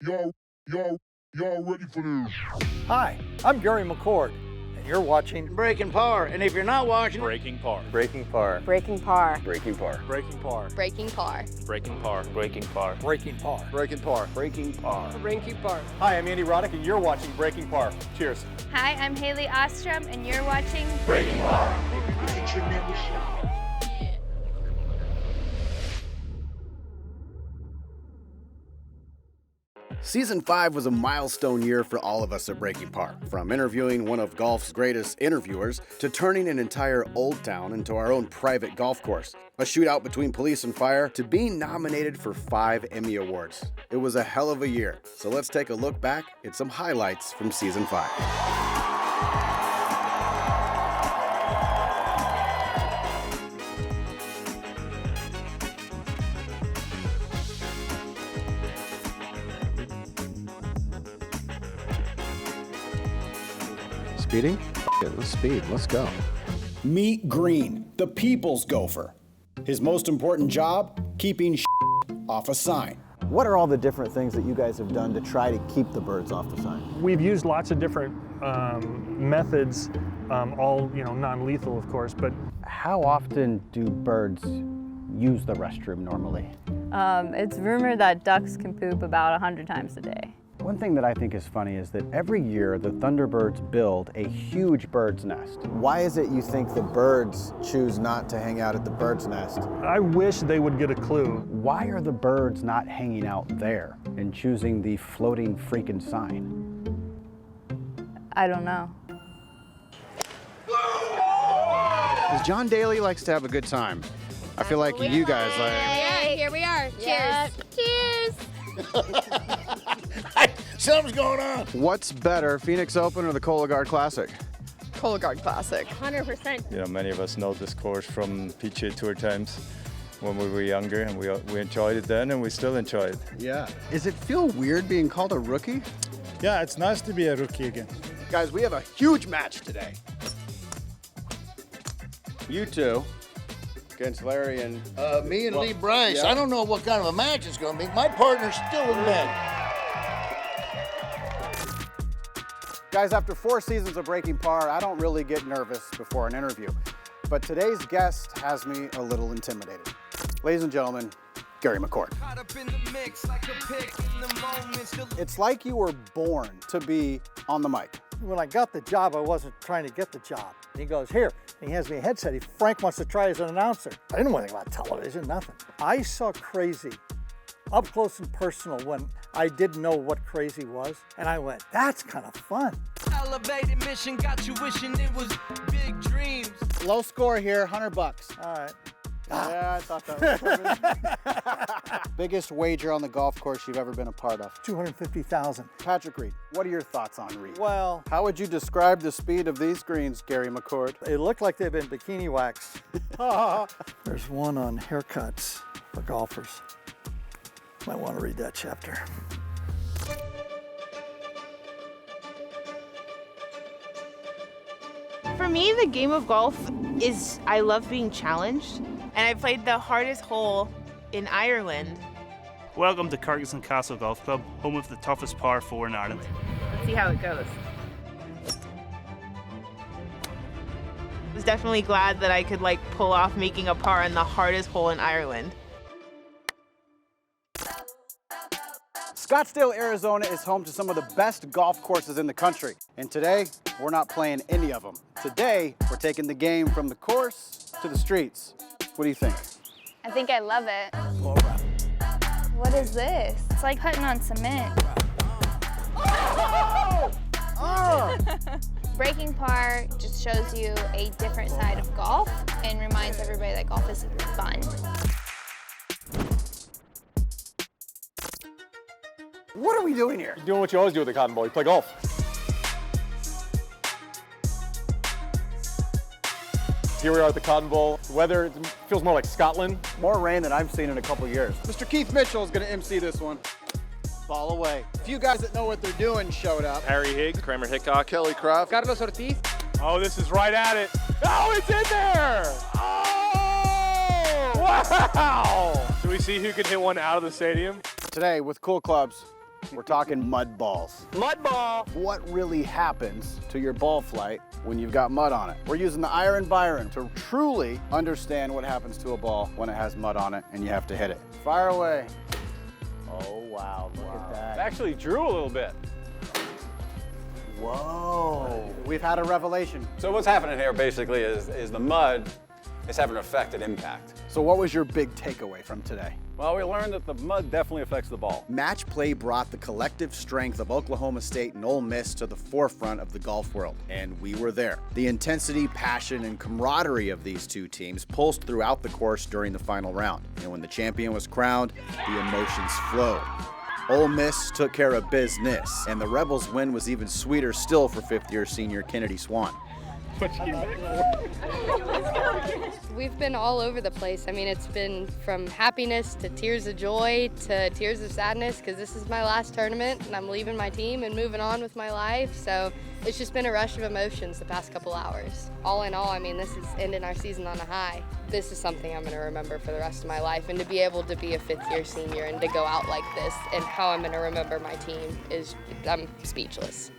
Y'all ready for this? Hi, I'm Gary McCord, and you're watching Breaking Par. And if you're not watching, Breaking Par. Breaking Par. Breaking Par. Breaking Par. Breaking Par. Breaking Par. Breaking Par. Breaking Par. Breaking Par. Breaking Par. Breaking Par. Breaking Par. Hi, I'm Andy Roddick, and you're watching Breaking Par. Cheers. Hi, I'm Haley Ostrom, and you're watching Breaking Par. It's a tremendous show. Season 5 was a milestone year for all of us at Breaking Par. From interviewing one of golf's greatest interviewers to turning an entire old town into our own private golf course. A shootout between police and fire to being nominated for 5 Emmy Awards. It was a hell of a year, so let's take a look back at some highlights from Season 5. Speeding? Yeah, let's speed. Let's go. Meet Green, the people's gopher. His most important job? Keeping off a sign. What are all the different things that you guys have done to try to keep the birds off the sign? We've used lots of different methods, all non-lethal, of course. But How often do birds use the restroom normally? It's rumored that ducks can poop about 100 times a day. One thing that I think is funny is that every year the Thunderbirds build a huge bird's nest. Why is it you think the birds choose not to hang out at the bird's nest? I wish they would get a clue. Why are the birds not hanging out there and choosing the floating freaking sign? I don't know. Because John Daly likes to have a good time. I feel like you guys like... Here we are. Cheers. Cheers. something's going on. What's better, Phoenix Open or the Cologuard Classic? Cologuard Classic. 100%. You know, many of us know this course from PGA Tour times when we were younger, and we enjoyed it then, and we still enjoy it. Yeah. Does it feel weird being called a rookie? Yeah, it's nice to be a rookie again. Guys, we have a huge match today. You two against Larry and... Me and Lee Bryce. Yeah. I don't know what kind of a match it's going to be. My partner's still in bed. Guys, after 4 seasons of Breaking Par, I don't really get nervous before an interview. But today's guest has me a little intimidated. Ladies and gentlemen, Gary McCord. It's like you were born to be on the mic. When I got the job, I wasn't trying to get the job. He goes, here, and he hands me a headset. Frank wants to try as an announcer. I didn't know anything about television, nothing. I saw Crazy up close and personal when I didn't know what Crazy was, and I went, that's kind of fun. Elevated mission got you wishing it was big dreams. Low score here, $100. All right. Yeah, I thought that was Biggest wager on the golf course you've ever been a part of? $250,000. Patrick Reed, what are your thoughts on Reed? Well, how would you describe the speed of these greens, Gary McCord? They look like they've been bikini waxed. There's one on haircuts for golfers. Might want to read that chapter. For me, the game of golf is, I love being challenged. And I played the hardest hole in Ireland. Welcome to Cargison Castle Golf Club, home of the toughest par 4 in Ireland. Let's see how it goes. I was definitely glad that I could pull off making a par in the hardest hole in Ireland. Scottsdale, Arizona is home to some of the best golf courses in the country. And today, we're not playing any of them. Today, we're taking the game from the course to the streets. What do you think? I think I love it. What is this? It's like putting on cement. Breaking Par just shows you a different side of golf and reminds everybody that golf is fun. What are we doing here? Doing what you always do with the Cotton Bowl. You play golf. Here we are at the Cotton Bowl. The weather feels more like Scotland. More rain than I've seen in a couple years. Mr. Keith Mitchell is going to MC this one. Ball away. A few guys that know what they're doing showed up. Harry Higgs, Kramer Hickok, Kelly Croft, Carlos Ortiz. Oh, this is right at it. Oh, it's in there! Oh! Wow! Should we see who can hit one out of the stadium? Today, with cool clubs, We're talking mud balls. Mud ball. What really happens to your ball flight when you've got mud on it? We're using the Iron Byron to truly understand what happens to a ball when it has mud on it and you have to hit it. Fire away. Oh, wow, look at that. It actually drew a little bit. Whoa, we've had a revelation. So what's happening here basically is the mud is having an effect at impact. So what was your big takeaway from today? Well, we learned that the mud definitely affects the ball. Match play brought the collective strength of Oklahoma State and Ole Miss to the forefront of the golf world, and we were there. The intensity, passion, and camaraderie of these two teams pulsed throughout the course during the final round, and when the champion was crowned, the emotions flowed. Ole Miss took care of business, and the Rebels' win was even sweeter still for fifth-year senior Kennedy Swan. We've been all over the place. I mean, it's been from happiness to tears of joy to tears of sadness because this is my last tournament and I'm leaving my team and moving on with my life. So it's just been a rush of emotions the past couple hours. All in all, I mean, this is ending our season on a high. This is something I'm going to remember for the rest of my life, and to be able to be a fifth-year senior and to go out like this and how I'm going to remember my team is, I'm speechless.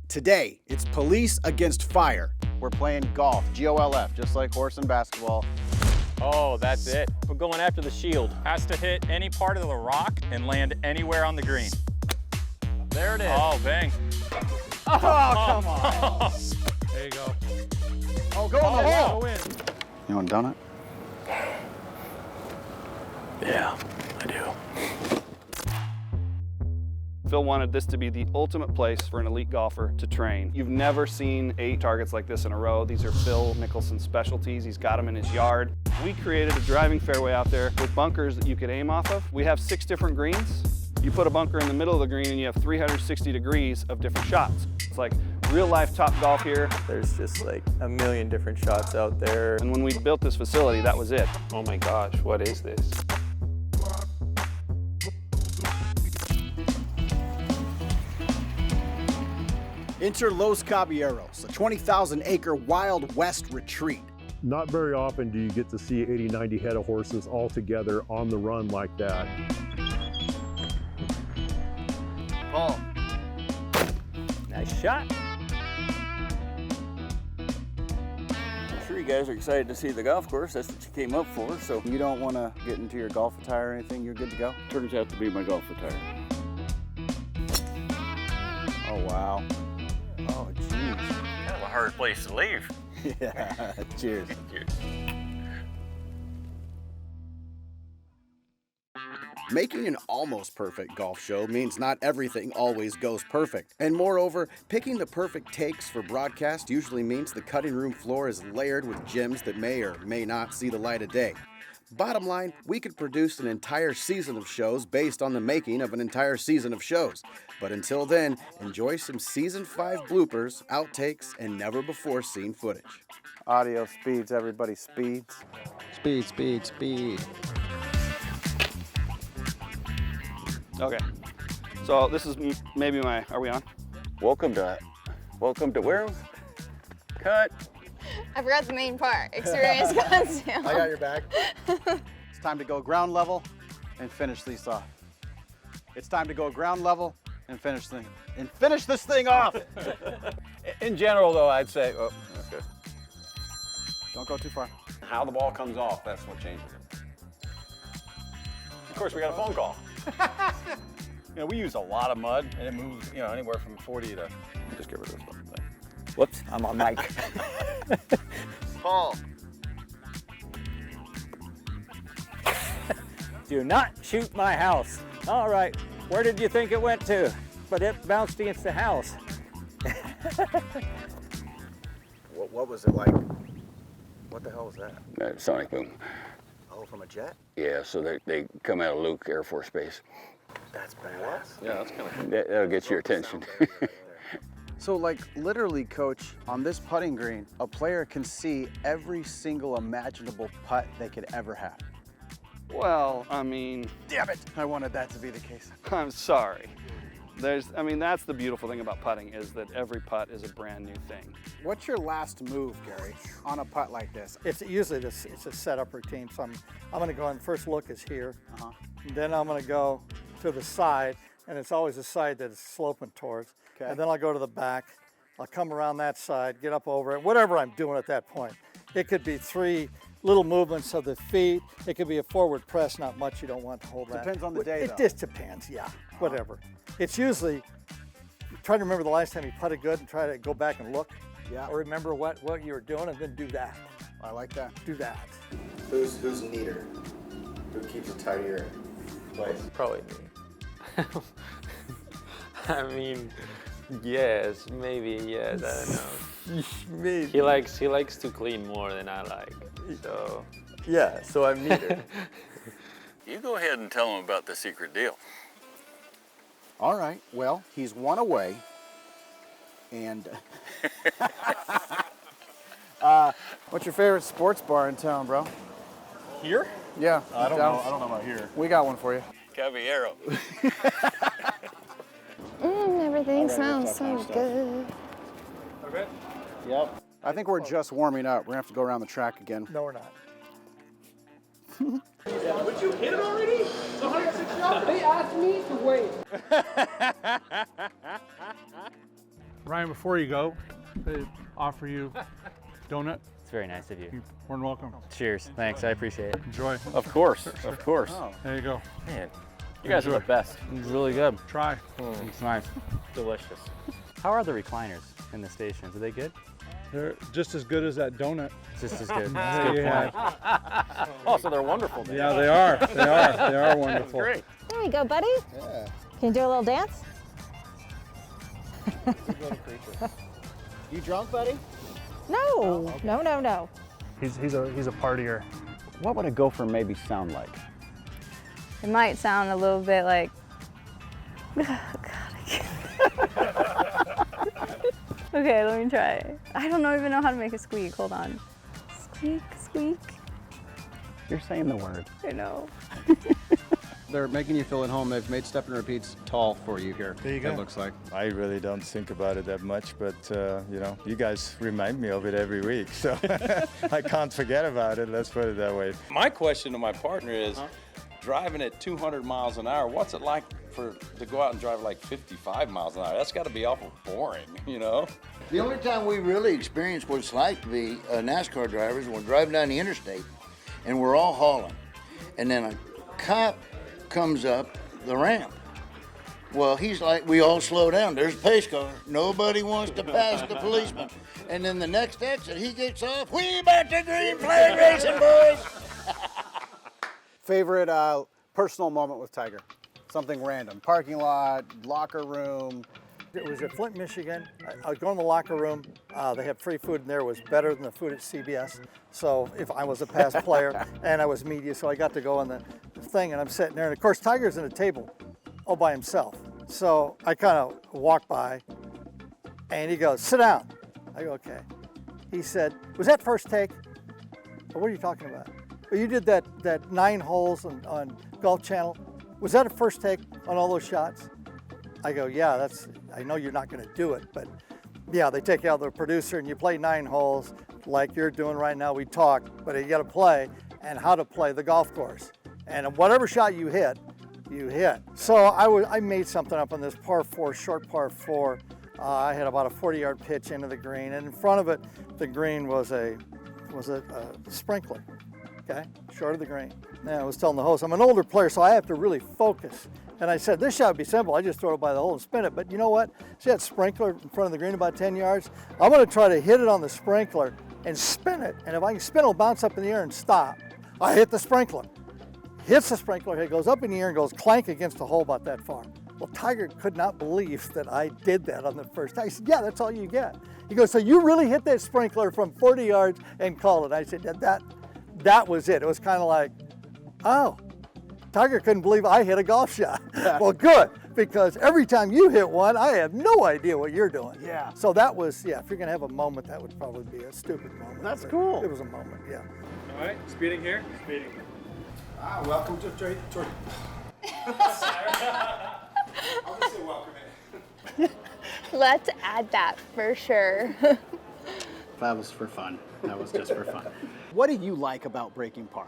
Today, it's police against fire. We're playing golf, GOLF, just like horse and basketball. Oh, that's it. We're going after the shield. Has to hit any part of the rock and land anywhere on the green. There it is. Oh, bang. Oh, come on. There you go. Oh, go in the hole. Go in. You want a donut? Yeah, I do. Phil wanted this to be the ultimate place for an elite golfer to train. You've never seen 8 targets like this in a row. These are Phil Mickelson's specialties. He's got them in his yard. We created a driving fairway out there with bunkers that you could aim off of. We have 6 different greens. You put a bunker in the middle of the green and you have 360 degrees of different shots. It's like real life top golf here. There's just like a million different shots out there. And when we built this facility, that was it. Oh my gosh, what is this? Enter Los Caballeros, a 20,000-acre Wild West retreat. Not very often do you get to see 80, 90 head of horses all together on the run like that. Ball. Nice shot. I'm sure you guys are excited to see the golf course. That's what you came up for, so. You don't want to get into your golf attire or anything? You're good to go? Turns out to be my golf attire. Oh, wow. Oh, geez. Kind of a hard place to leave. Yeah, cheers. Cheers. Making an almost perfect golf show means not everything always goes perfect. And moreover, picking the perfect takes for broadcast usually means the cutting room floor is layered with gems that may or may not see the light of day. Bottom line, we could produce an entire season of shows based on the making of an entire season of shows. But until then, enjoy some Season 5 bloopers, outtakes, and never-before-seen footage. Audio speeds, everybody speeds. Speed, speed, speed. Okay, so this is maybe my, are we on? Welcome to where? Cut. I forgot the main part. Experience conceal. I got your back. It's time to go ground level and finish these off. It's time to go ground level and finish this thing off. In general, though, I'd say, oh, okay. Don't go too far. How the ball comes off, that's what changes it. Of course, we got a phone call. We use a lot of mud, and it moves, anywhere from 40 to. Just get rid of this one. Whoops, I'm on mic. Ball. Do not shoot my house. All right, where did you think it went to? But it bounced against the house. What was it like? What the hell was that? Sonic boom. Oh, from a jet? Yeah, so they come out of Luke Air Force Base. That's badass. Yeah, that's kind of. That'll get your attention. So, like, literally, Coach, on this putting green, a player can see every single imaginable putt they could ever have. Well, I mean. Damn it! I wanted that to be the case. I'm sorry. I mean, that's the beautiful thing about putting is that every putt is a brand new thing. What's your last move, Gary, on a putt like this? It's usually it's a setup routine. So I'm going to go in. First look is here. Then I'm going to go to the side, and it's always the side that it's sloping towards. Okay. And then I'll go to the back. I'll come around that side, get up over it, whatever I'm doing at that point. It could be 3 little movements of the feet. It could be a forward press, not much. You don't want to hold that. Depends on the day, though. It just depends, yeah, whatever. It's usually, try to remember the last time you putted good and try to go back and look. Yeah. Or remember what you were doing and then do that. I like that. Do that. Who's neater? Who keeps a tidier place? Probably me. I mean, yes, maybe, yes, I don't know. Maybe. He likes to clean more than I like, so. Yeah, so I'm neater. You go ahead and tell him about the secret deal. All right, well, he's one away, and what's your favorite sports bar in town, bro? Here? Yeah. I don't know about here. We got one for you. Caballero. Everything smells so good. Okay. Yep. I think we're just warming up. We're gonna have to go around the track again. No, we're not. Would you hit it already? It's 106 yards. They asked me to wait. Ryan, before you go, they offer you donut. It's very nice of you. You're more than welcome. Cheers. Thanks. I appreciate it. Enjoy. Of course. Of course. Oh. There you go. Man, You guys are the best. it's really good. Try. It's nice. Delicious. How are the recliners in the stations? Are they good? They're just as good as that donut. Just as good. There That's a you good have point. Oh, so they're wonderful. Then. Yeah, they are. They are. They are wonderful. Great. There you go, buddy. Yeah. Can you do a little dance? You drunk, buddy? No, okay. No. He's a partier. What would a gopher maybe sound like? It might sound a little bit like. Okay, let me try. I don't even know how to make a squeak. Hold on. Squeak, squeak. You're saying the word. I know. They're making you feel at home. They've made step and repeats tall for you here. There you go. It looks like. I really don't think about it that much, but you know, you guys remind me of it every week, so I can't forget about it. Let's put it that way. My question to my partner is, driving at 200 miles an hour, what's it like to go out and drive like 55 miles an hour? That's got to be awful boring, you know? The only time we really experience what it's like to be NASCAR drivers when we're driving down the interstate and we're all hauling. And then a cop comes up the ramp. Well, he's like, we all slow down. There's a pace car. Nobody wants to pass the policeman. And then the next exit, he gets off. We about the green flag racing, boys. Favorite personal moment with Tiger? Something random. Parking lot, locker room. It was at Flint, Michigan. I was going to the locker room. They had free food in there. It was better than the food at CBS. So if I was a past player and I was media, so I got to go in the thing and I'm sitting there. And of course, Tiger's in a table all by himself. So I kind of walk by and he goes, sit down. I go, okay. He said, was that first take? Well, what are you talking about? Well, you did that 9 holes on Golf Channel. Was that a first take on all those shots? I go, yeah, I know you're not going to do it, but yeah, they take you out the producer and you play 9 holes like you're doing right now. We talk, but you got to play and how to play the golf course. And whatever shot you hit, you hit. So I made something up on this par 4, short par 4. I had about a 40-yard pitch into the green, and in front of it, the green was a sprinkler. Okay, short of the green. Now I was telling the host, I'm an older player, so I have to really focus. And I said, this shot would be simple. I just throw it by the hole and spin it. But you know what? See that sprinkler in front of the green about 10 yards? I'm going to try to hit it on the sprinkler and spin it. And if I can spin it, it'll bounce up in the air and stop. I hit the sprinkler. Hits the sprinkler, it goes up in the air and goes clank against the hole about that far. Well, Tiger could not believe that I did that on the first time. I said, yeah, that's all you get. He goes, so you really hit that sprinkler from 40 yards and called it? I said, that was it. It was kind of like, oh, Tiger couldn't believe I hit a golf shot. Well, good, because every time you hit one, I have no idea what you're doing. Yeah. So that was, yeah, if you're going to have a moment, that would probably be a stupid moment. That's cool. It was a moment, yeah. All right, speeding here. Speeding. Welcome to I'll just say welcome in. Let's add that for sure. That was for fun. That was just for fun. What do you like about breaking par?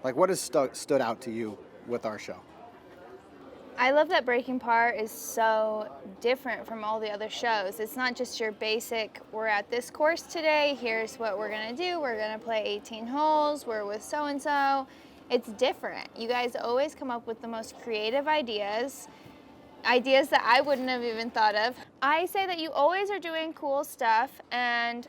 Like, what has stood out to you with our show? I love that breaking par is so different from all the other shows. It's not just your basic, we're at this course today, here's what we're gonna do, we're gonna play 18 holes, we're with so-and-so. It's different. You guys always come up with the most creative ideas that I wouldn't have even thought of. I say that you always are doing cool stuff, and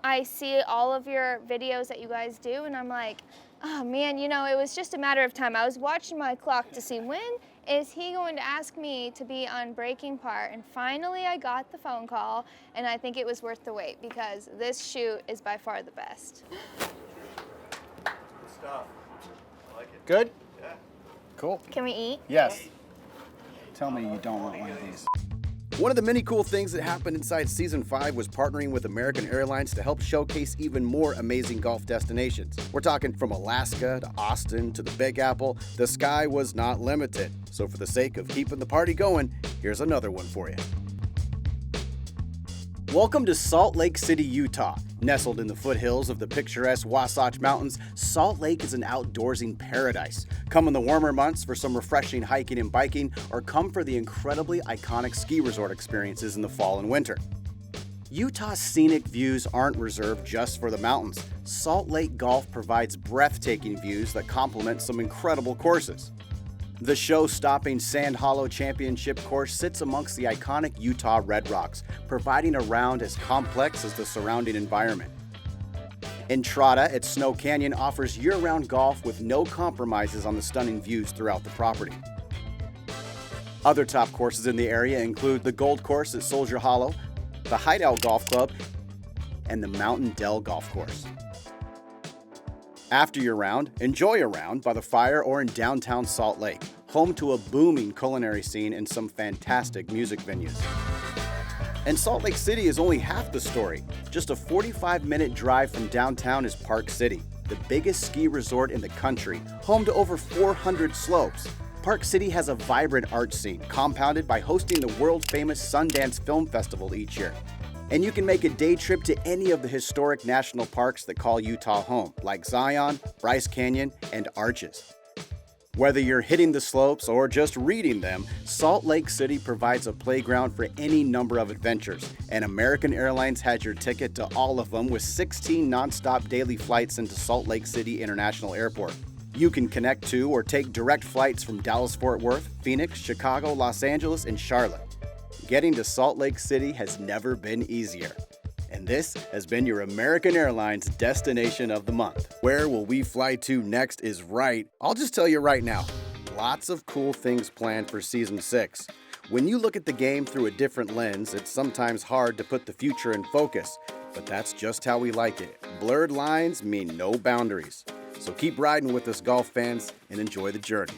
I see all of your videos that you guys do, and I'm like, oh man, you know, it was just a matter of time. I was watching my clock to see when is he going to ask me to be on breaking par, and finally I got the phone call, and I think it was worth the wait because this shoot is by far the best. Good stuff. I like it. Good? Yeah. Cool. Can we eat? Yes. Tell me you don't want one of these. One of the many cool things that happened inside Season 5 was partnering with American Airlines to help showcase even more amazing golf destinations. We're talking from Alaska to Austin to the Big Apple. The sky was not limited. So for the sake of keeping the party going, here's another one for you. Welcome to Salt Lake City, Utah. Nestled in the foothills of the picturesque Wasatch Mountains, Salt Lake is an outdoorsing paradise. Come in the warmer months for some refreshing hiking and biking, or come for the incredibly iconic ski resort experiences in the fall and winter. Utah's scenic views aren't reserved just for the mountains. Salt Lake Golf provides breathtaking views that complement some incredible courses. The show-stopping Sand Hollow Championship course sits amongst the iconic Utah Red Rocks, providing a round as complex as the surrounding environment. Entrada at Snow Canyon offers year-round golf with no compromises on the stunning views throughout the property. Other top courses in the area include the Gold Course at Soldier Hollow, the Hideout Golf Club, and the Mountain Dell Golf Course. After your round, enjoy a round by the fire or in downtown Salt Lake, home to a booming culinary scene and some fantastic music venues. And Salt Lake City is only half the story. Just a 45-minute drive from downtown is Park City, the biggest ski resort in the country, home to over 400 slopes. Park City has a vibrant art scene, compounded by hosting the world-famous Sundance Film Festival each year. And you can make a day trip to any of the historic national parks that call Utah home, like Zion, Bryce Canyon, and Arches. Whether you're hitting the slopes or just reading them, Salt Lake City provides a playground for any number of adventures, and American Airlines has your ticket to all of them with 16 nonstop daily flights into Salt Lake City International Airport. You can connect to or take direct flights from Dallas-Fort Worth, Phoenix, Chicago, Los Angeles, and Charlotte. Getting to Salt Lake City has never been easier. And this has been your American Airlines Destination of the Month. Where will we fly to next is right. I'll just tell you right now, lots of cool things planned for Season 6. When you look at the game through a different lens, it's sometimes hard to put the future in focus, but that's just how we like it. Blurred lines mean no boundaries. So keep riding with us, golf fans, and enjoy the journey.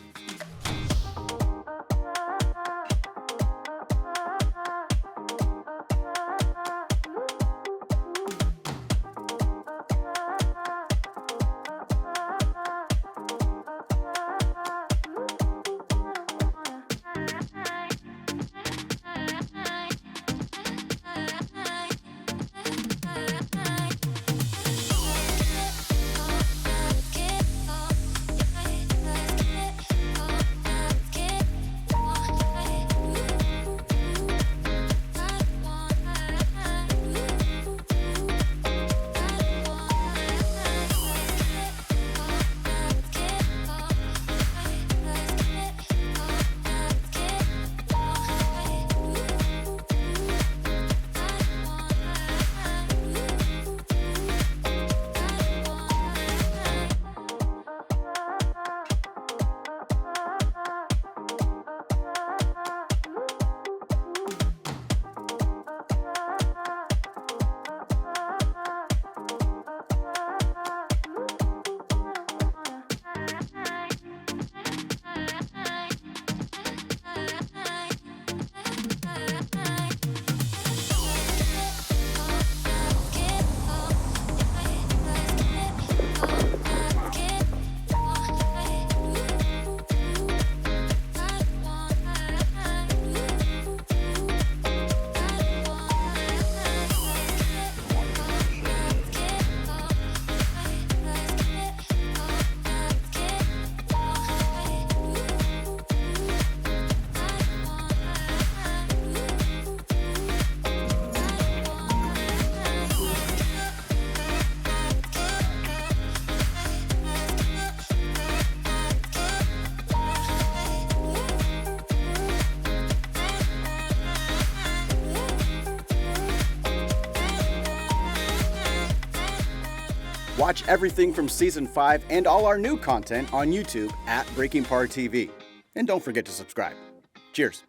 Watch everything from Season 5 and all our new content on YouTube at Breaking Par TV. And don't forget to subscribe. Cheers.